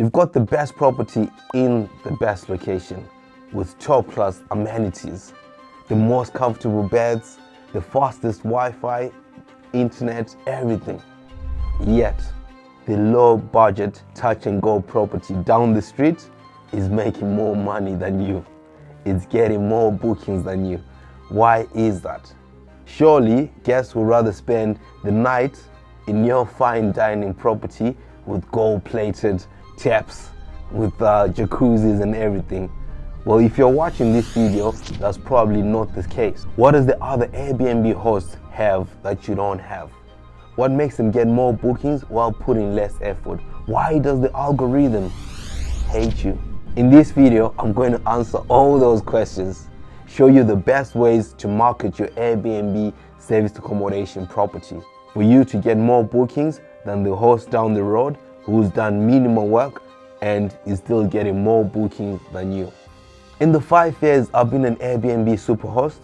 You've got the best property in the best location with top class amenities, the most comfortable beds, the fastest Wi-Fi, internet, everything. Yet, the low budget touch and go property down the street is making more money than you. It's getting more bookings than you. Why is that? Surely, guests would rather spend the night in your fine dining property with gold-plated taps, with jacuzzis and everything. Well, if you're watching this video, that's probably not the case. What does the other Airbnb hosts have that you don't have? What makes them get more bookings while putting less effort? Why does the algorithm hate you? In this video, I'm going to answer all those questions, show you the best ways to market your Airbnb service accommodation property for you to get more bookings than the host down the road who's done minimal work and is still getting more bookings than you. In the 5 years I've been an Airbnb superhost,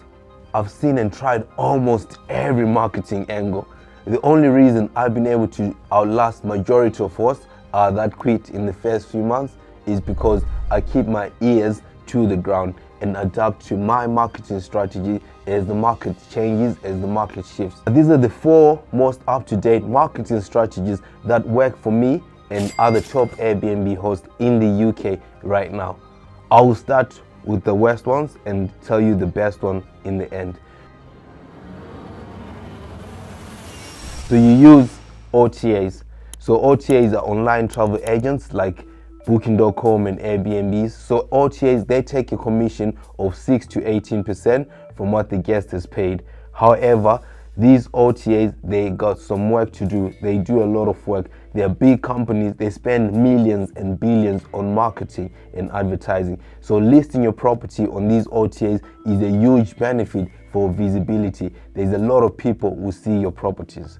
I've seen and tried almost every marketing angle. The only reason I've been able to outlast majority of hosts that quit in the first few months is because I keep my ears to the ground and adapt to my marketing strategy as the market changes, as the market shifts. These are the 4 most up-to-date marketing strategies that work for me and other top Airbnb hosts in the UK right now. I will start with the worst ones and tell you the best one in the end. So you use OTAs. So OTAs are online travel agents like Booking.com and Airbnbs. So OTAs, they take a commission of 6 to 18% from what the guest has paid. However, these OTAs, they got some work to do. They do a lot of work. They're big companies. They spend millions and billions on marketing and advertising. So listing your property on these OTAs is a huge benefit for visibility. There's a lot of people who see your properties.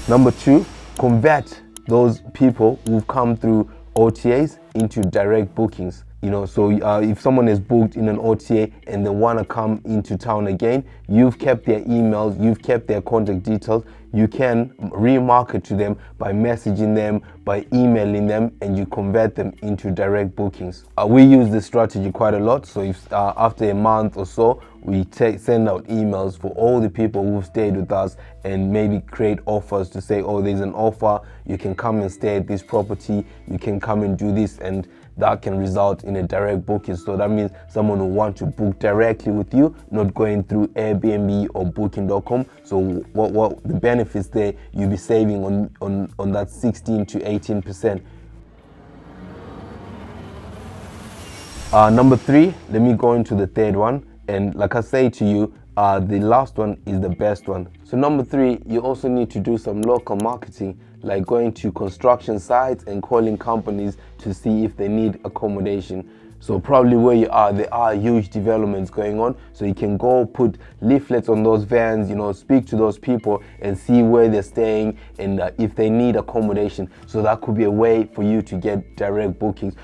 Number 2, convert those people who've come through OTAs into direct bookings. So if someone is booked in an OTA and they want to come into town again, you've kept their emails, you've kept their contact details. You can remarket to them by messaging them, by emailing them, and you convert them into direct bookings. We use this strategy quite a lot. So if after a month or so, we send out emails for all the people who've stayed with us and maybe create offers to say, oh, there's an offer, you can come and stay at this property, you can come and do this, and that can result in a direct booking. So that means someone will want to book directly with you, not going through Airbnb or Booking.com. So what the benefits there, you'll be saving on that 16 to 18%. Number 3, let me go into the third one. And like I say to you, the last one is the best one. So number 3, you also need to do some local marketing, like going to construction sites and calling companies to see if they need accommodation. So probably where you are, there are huge developments going on. So you can go put leaflets on those vans, speak to those people and see where they're staying and if they need accommodation. So that could be a way for you to get direct bookings.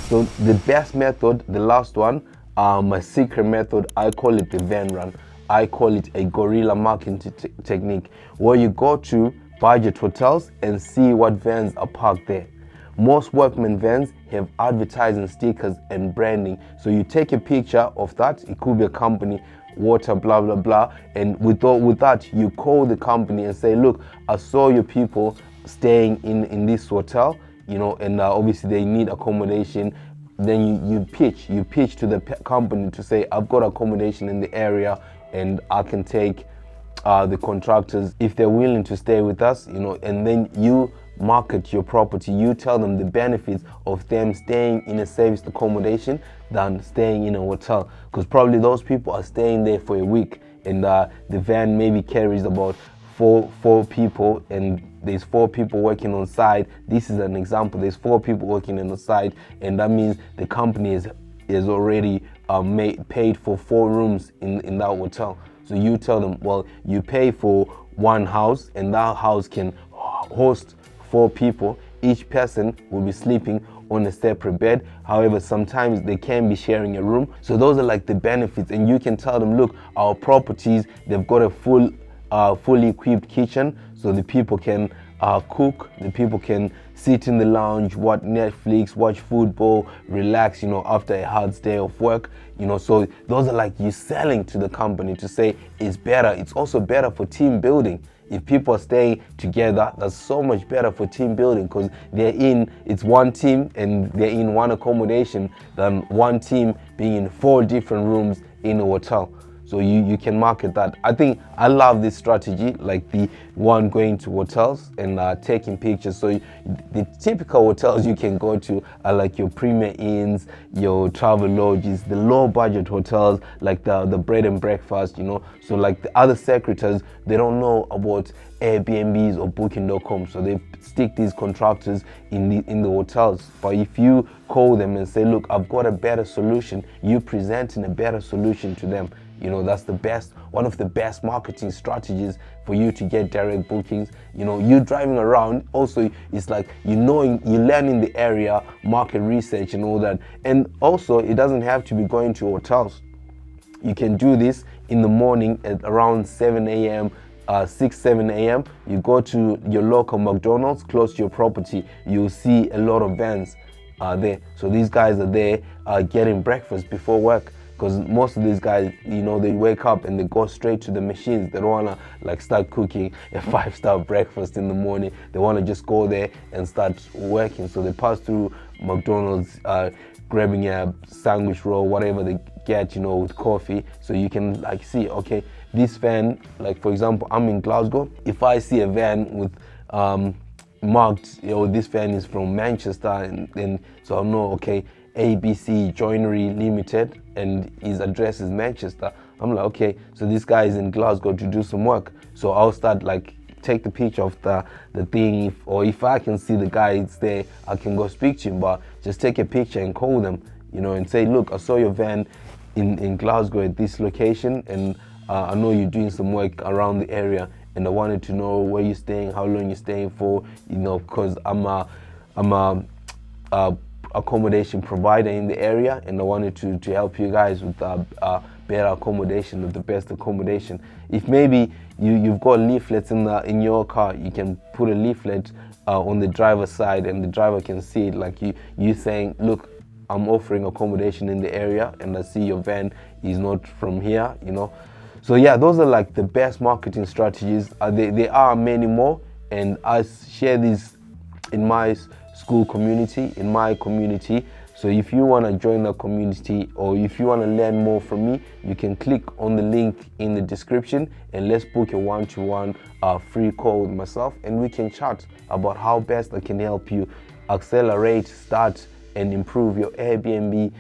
So the best method, the last one, my secret method, I call it the van run. I call it a guerrilla marketing technique, where you go to budget hotels and see what vans are parked there. Most workman vans have advertising stickers and branding. So you take a picture of that, it could be a company, water, blah, blah, blah. And with that, you call the company and say, look, I saw your people staying in this hotel, and obviously they need accommodation. Then you pitch to the company to say, I've got accommodation in the area and I can take the contractors if they're willing to stay with us, and then you market your property. You tell them the benefits of them staying in a serviced accommodation than staying in a hotel, because probably those people are staying there for a week and the van maybe carries about four people and there's 4 people working on site. This is an example. There's 4 people working on the site, and that means the company is already paid for 4 rooms in that hotel. So you tell them, well, you pay for 1 house and that house can host 4 people. Each person will be sleeping on a separate bed. However, sometimes they can be sharing a room. So those are like the benefits, and you can tell them, look, our properties, they've got a full fully equipped kitchen, so the people can cook, the people can sit in the lounge, watch Netflix, watch football, relax, after a hard day of work, so those are like you selling to the company to say it's better. It's also better for team building. If people stay together, that's so much better for team building, because it's one team and they're in one accommodation than one team being in 4 different rooms in a hotel. So you can market that. I love this strategy, like the one going to hotels and taking pictures. So the typical hotels you can go to are like your Premier Inns, your Travel Lodges, the low budget hotels, like the bread and breakfast, So like the other secretaries, they don't know about Airbnbs or Booking.com. So they stick these contractors in the hotels. But if you call them and say, look, I've got a better solution, you presenting a better solution to them. That's one of the best marketing strategies for you to get direct bookings. You driving around, also it's like you learning the area, market research and all that. And also it doesn't have to be going to hotels. You can do this in the morning at around 7 a.m. 7 a.m. You go to your local McDonald's close to your property. You'll see a lot of vans there. So these guys are there getting breakfast before work. Because most of these guys, they wake up and they go straight to the machines. They don't want to start cooking a 5-star breakfast in the morning. They want to just go there and start working. So they pass through McDonald's, grabbing a sandwich roll, whatever they get, with coffee. So you can see, okay, this van, like for example, I'm in Glasgow. If I see a van with marked, this van is from Manchester, and so I'll know, okay, ABC Joinery Limited, and his address is Manchester. I'm like, okay, so this guy is in Glasgow to do some work. So I'll start take the picture of the thing, or if I can see the guy is there, I can go speak to him, but just take a picture and call them, and say, look, I saw your van in Glasgow at this location, and I know you're doing some work around the area, and I wanted to know where you're staying, how long you're staying for, because I'm a accommodation provider in the area, and I wanted to help you guys with better accommodation, with the best accommodation. If maybe you've got leaflets in your car, you can put a leaflet on the driver's side, and the driver can see it, like you saying, look, I'm offering accommodation in the area, and I see your van is not from here, So yeah, those are like the best marketing strategies. There are many more, and I share these in my school community, in my community. So if you want to join the community, or if you want to learn more from me, you can click on the link in the description, and let's book a one-to-one free call with myself, and we can chat about how best I can help you accelerate, start, and improve your Airbnb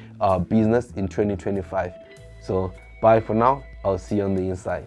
business in 2025. So bye for now. I'll see you on the inside.